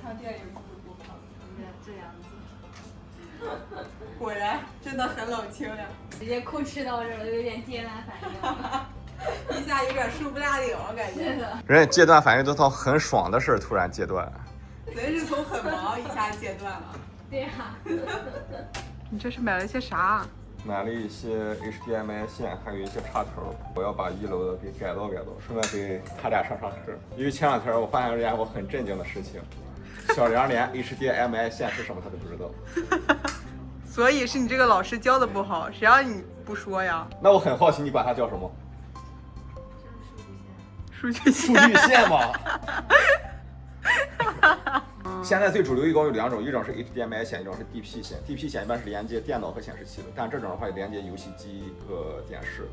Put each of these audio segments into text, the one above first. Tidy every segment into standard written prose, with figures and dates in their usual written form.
上电影不是不胖，这样子。果然真的很冷清呀，直接哭吃到这儿了，有点戒断反应。一下有点势不大顶了感觉。是的。人家戒断反应都从很爽的事儿突然戒断。咱是从很忙一下戒断了。对呀。你这是买了些啥？买了一些 HDMI 线，还有一些插头。我要把1楼的给改造改造，顺便给他俩上课。因为前两天我发现一件我很震惊的事情，小梁连 HDMI 线是什么他都不知道。所以是你这个老师教的不好，谁让你不说呀？那我很好奇，你管它叫什么？数据线。数据线吗？现在最主流一共有2种，一种是 HDMI 线，一种是 DP 线。DP 线一般是连接电脑和显示器的，但这种的话连接游戏机和电视。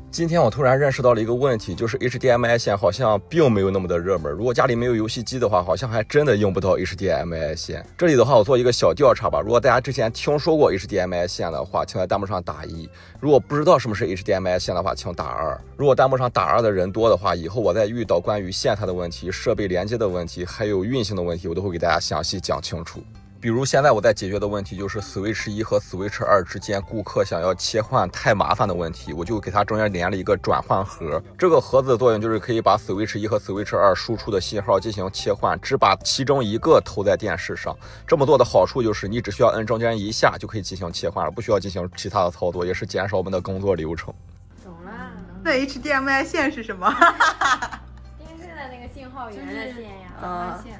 今天我突然认识到了一个问题，就是 HDMI 线好像并没有那么的热门。如果家里没有游戏机的话，好像还真的用不到 HDMI 线。这里的话，我做一个小调查吧。如果大家之前听说过 HDMI 线的话，请在弹幕上打1；如果不知道什么是 HDMI 线的话，请打2。如果弹幕上打2的人多的话，以后我再遇到关于线它的问题、设备连接的问题，还有运行的问题，我都会给大家详细讲清楚。比如现在我在解决的问题就是 Switch 1和 Switch 2之间顾客想要切换太麻烦的问题，我就给它中间连了一个转换盒。这个盒子的作用就是可以把 Switch 1和 Switch 2输出的信号进行切换，只把其中一个投在电视上。这么做的好处就是你只需要摁中间一下就可以进行切换了，不需要进行其他的操作，也是减少我们的工作流程。懂了。那 HDMI 线是什么？电视的那个信号源的线呀，转换线。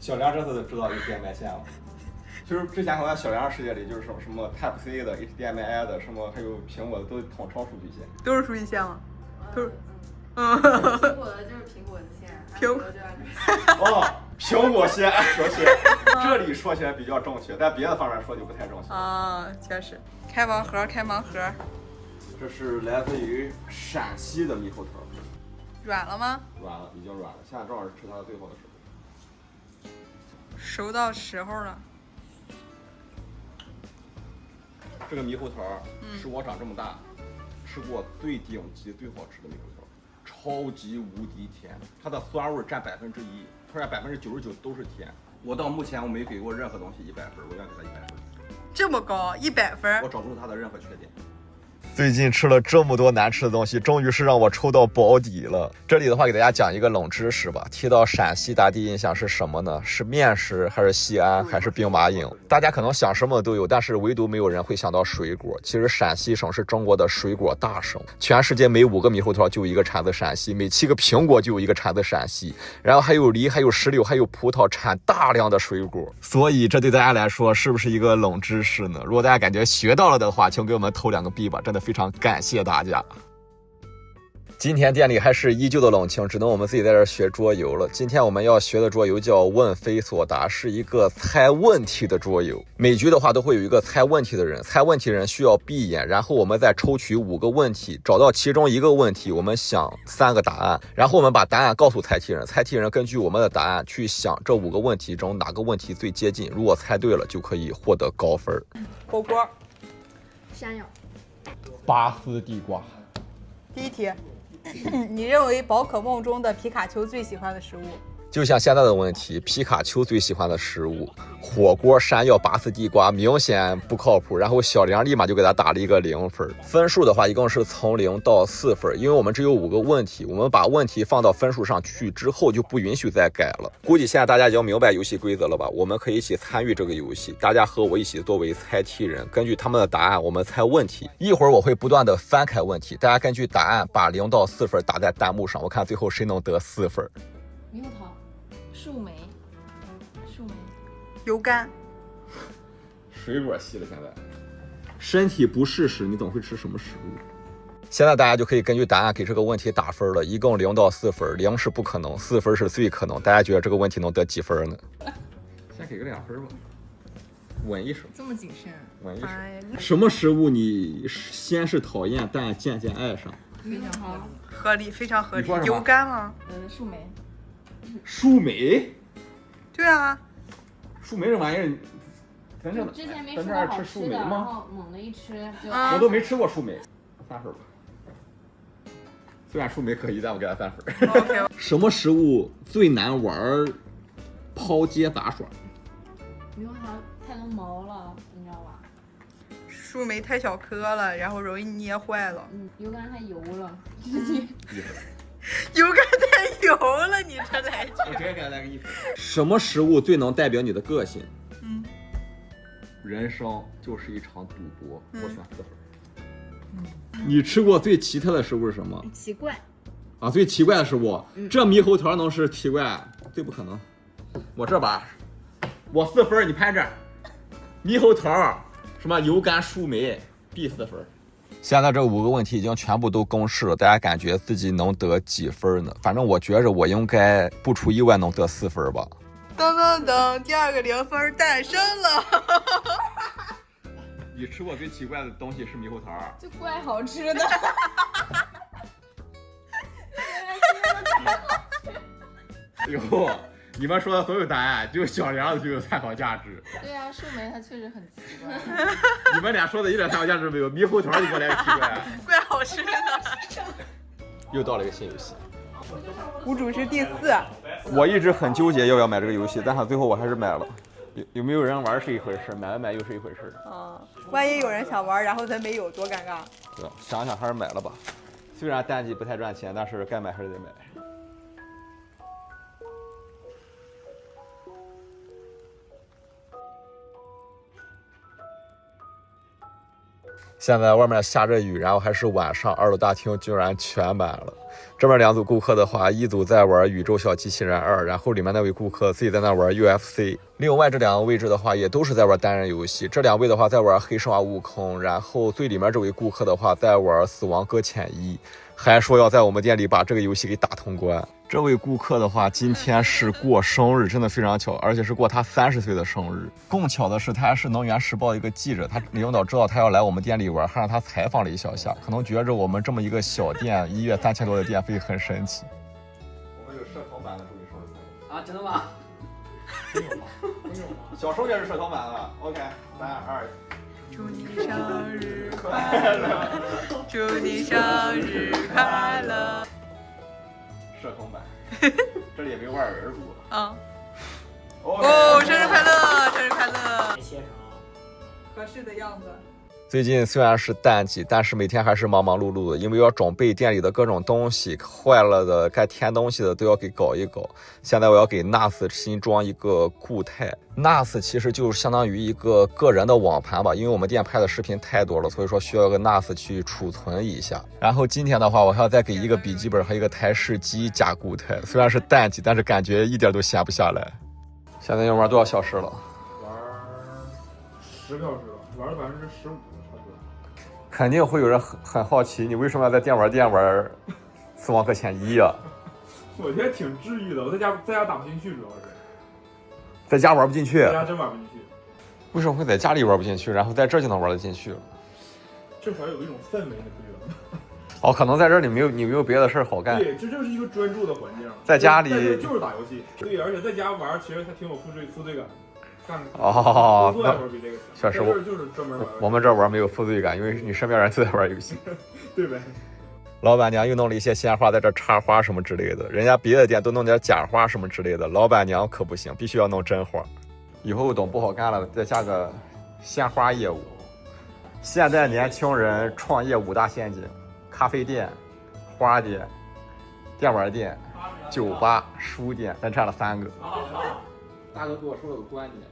小梁这次就知道 HDMI 线了。就是之前好像小梁世界里就是什么 Type C 的、HDMI 的，什么还有苹果的都统称数据线。都是数据线吗？都是。苹果的就是苹果的线，苹果哦，苹果线、安卓线，这里说起来比较正确，但别的方面说就不太正确。啊，确实。开盲盒，开盲盒。这是来自于陕西的猕猴桃。软了吗？软了，已经软了。现在正好是吃它的最后的时候。熟到时候了。这个猕猴桃是我长这么大吃过最顶级、最好吃的猕猴桃，超级无敌甜，它的酸味占1%，剩下99%都是甜。我到目前我没给过任何东西100分，我愿意给它100分。这么高，100分？我找不出它的任何缺点。最近吃了这么多难吃的东西，终于是让我抽到保底了。这里的话给大家讲一个冷知识吧。提到陕西，大家第一印象是什么呢？是面食，还是西安，还是兵马俑？大家可能想什么都有，但是唯独没有人会想到水果。其实陕西省是中国的水果大省，全世界每5个猕猴桃就有一个产自陕西，每7个苹果就有一个产自陕西，然后还有梨，还有石榴，还有葡萄，产大量的水果。所以这对大家来说是不是一个冷知识呢？如果大家感觉学到了的话，请给我们投2个币吧，真的非常感谢大家。今天店里还是依旧的冷清，只能我们自己在这学桌游了。今天我们要学的桌游叫问非所答，是一个猜问题的桌游。每局的话都会有一个猜问题的人，猜问题的人需要闭眼，然后我们再抽取5个问题，找到其中一个问题，我们想3个答案，然后我们把答案告诉猜题人，猜题人根据我们的答案去想这5个问题中哪个问题最接近，如果猜对了就可以获得高分。火锅。山药。拔丝地瓜。第一题，你认为宝可梦中的皮卡丘最喜欢的食物？就像现在的问题，皮卡丘最喜欢的食物，火锅、山药、拔丝地瓜，明显不靠谱。然后小梁立马就给他打了一个0分。分数的话，一共是从0到4分，因为我们只有5个问题，我们把问题放到分数上去之后，就不允许再改了。估计现在大家已经明白游戏规则了吧？我们可以一起参与这个游戏，大家和我一起作为猜题人，根据他们的答案，我们猜问题。一会儿我会不断的翻开问题，大家根据答案把0到4分打在弹幕上，我看最后谁能得4分。猕猴桃。树莓，油柑，水果系了。现在身体不适时你总会吃什么食物？现在大家就可以根据答案给这个问题打分了，一共0到4分，0是不可能，4分是最可能。大家觉得这个问题能得几分呢？先给个2分吧，稳一手。这么谨慎？稳一手。什么食物你先是讨厌，但渐渐爱上？非常好，合理，非常合理。油柑吗？树莓。树莓？对啊，树莓这玩意儿，之前没吃过好吃的，然后猛的一吃就。我都没吃过树莓，3分吧。虽然树莓可以，但我给他3分。OK。什么食物最难玩抛接杂耍。猕猴桃太多毛了，你知道吧？树莓太小颗了，然后容易捏坏了。油柑太油了。油柑太油了，你这来句。我直接给他来个1分。什么食物最能代表你的个性？人生就是一场赌博，我选4分。你吃过最奇特的食物是什么？奇怪啊，最奇怪的食物，这猕猴桃能是奇怪？最不可能。我这把，我4分，你拍这儿。猕猴桃，什么油柑、树莓，必4分。现在这5个问题已经全部都公示了，大家感觉自己能得几分呢？反正我觉着我应该不出意外能得4分吧。噔噔噔，第2个0分诞生了。你吃过最奇怪的东西是猕猴桃？就怪好吃的。哟，你们说的所有答案，就小梁的就有参考价值。对啊，树莓它确实很奇怪。你们俩说的一点参考价值没有，猕猴桃你给我来个奇怪。怪好吃的。又到了一个新游戏。无主是第4。我一直很纠结要不要买这个游戏，但是最后我还是买了。有没有人玩是一回事，买不买又是一回事。万一有人想玩，然后咱没有，多尴尬。对，想想还是买了吧。虽然单机不太赚钱，但是该买还是得买。现在外面下着雨，然后还是晚上，2楼大厅居然全满了。这边2组顾客的话，一组在玩宇宙小机器人2，然后里面那位顾客自己在那玩 UFC。另外这2个位置的话，也都是在玩单人游戏。这2位的话在玩黑神话悟空，然后最里面这位顾客的话在玩死亡搁浅1，还说要在我们店里把这个游戏给打通关。这位顾客的话，今天是过生日，真的非常巧，而且是过他30岁的生日。更巧的是，他还是能源时报一个记者，他领导知道他要来我们店里玩，还让他采访了一小下，可能觉着我们这么一个小店，1月3000多的电费很神奇。我们有社团版的，注意收啊，真的吗？真有吗？真有吗？小时候也是社团版的。OK，3、2。祝你生日快乐，祝你生日快乐。社恐版，这里也没有外人住。生日快乐，生日快乐。切成合适的样子。最近虽然是淡季，但是每天还是忙忙碌碌的，因为要准备店里的各种东西，坏了的、该添东西的都要给搞一搞。现在我要给 NAS 新装一个固态 ，NAS 其实就是相当于一个个人的网盘吧，因为我们店拍的视频太多了，所以说需要个 NAS 去储存一下。然后今天的话，我还要再给一个笔记本和一个台式机加固态。虽然是淡季，但是感觉一点都闲不下来。现在要玩多少小时了？玩10个小时了，玩了15%。肯定会有人很好奇，你为什么要在电玩死亡搁浅1呀？我觉得挺治愈的，我在家打不进去，主要是在家玩不进去，在家真玩不进去。为什么会在家里玩不进去，然后在这就能玩得进去了？至少有一种氛围，你不觉得吗？哦，可能在这儿你没有别的事儿好干。对，这就是一个专注的环境。在家里就是打游戏，对，而且在家玩其实还挺有负罪感。哦，那确实就是专门玩。我们这玩没有负罪感，因为你身边人都在玩游戏。对呗。老板娘又弄了一些鲜花在这插花什么之类的，人家别的店都弄点假花什么之类的，老板娘可不行，必须要弄真花。以后等不好干了，再加个鲜花业务。现在年轻人创业5大陷阱：咖啡店、花店、电玩店、酒吧、书店，咱占了3个。大哥跟我说了个观点，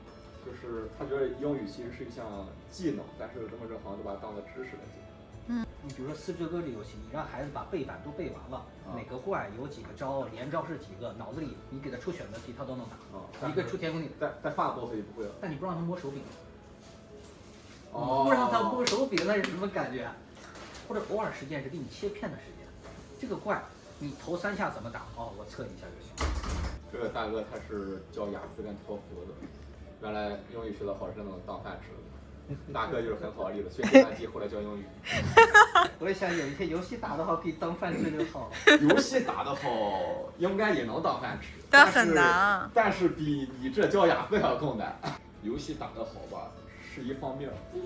就是他觉得英语其实是一项技能，但是咱们这行都把它当个知识来讲。你比如说四之歌这游戏，你让孩子把背板都背完了，哪个怪有几个招，连招是几个，脑子里你给他出选择题，他都能打。一个出填空题，在发多所以不会了。但你不让他摸手柄，不不让他摸手柄，那是什么感觉？或者偶尔实践是给你切片的时间，这个怪你头3下怎么打？我测一下就行。这个大哥他是教雅思跟托福的，原来英语学得好是能当饭吃的。大哥就是很好的例子，学计算机后来教英语。我也想有一些游戏打得好可以当饭吃就好了。游戏打得好应该也能当饭吃，但很难。但是比你这教雅思还要更难。游戏打得好吧是一方面，就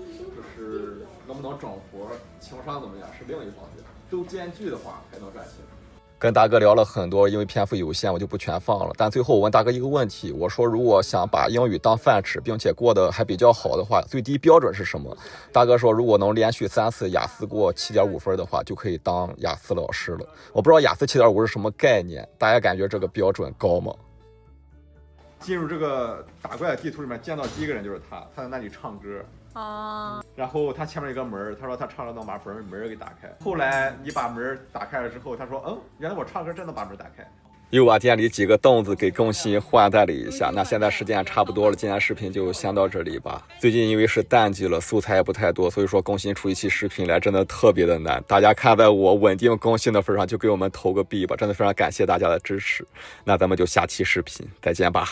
是能不能整活、情商怎么样是另一方面，都兼具的话才能赚钱。跟大哥聊了很多，因为篇幅有限，我就不全放了。但最后我问大哥一个问题，我说如果想把英语当饭吃，并且过得还比较好的话，最低标准是什么？大哥说，如果能连续3次雅思过7.5分的话，就可以当雅思老师了。我不知道雅思7.5是什么概念，大家感觉这个标准高吗？进入这个打怪的地图里面，见到第一个人就是他在那里唱歌。然后他前面有个门，他说他唱着能把门给打开。后来你把门打开了之后，他说原来我唱歌真能把门打开。又把店里几个凳子给更新换代了一下。那现在时间差不多了，今天视频就先到这里吧。最近因为是淡季了，素材也不太多，所以说更新出一期视频来真的特别的难。大家看在我稳定更新的份上，就给我们投个币吧，真的非常感谢大家的支持。那咱们就下期视频再见吧。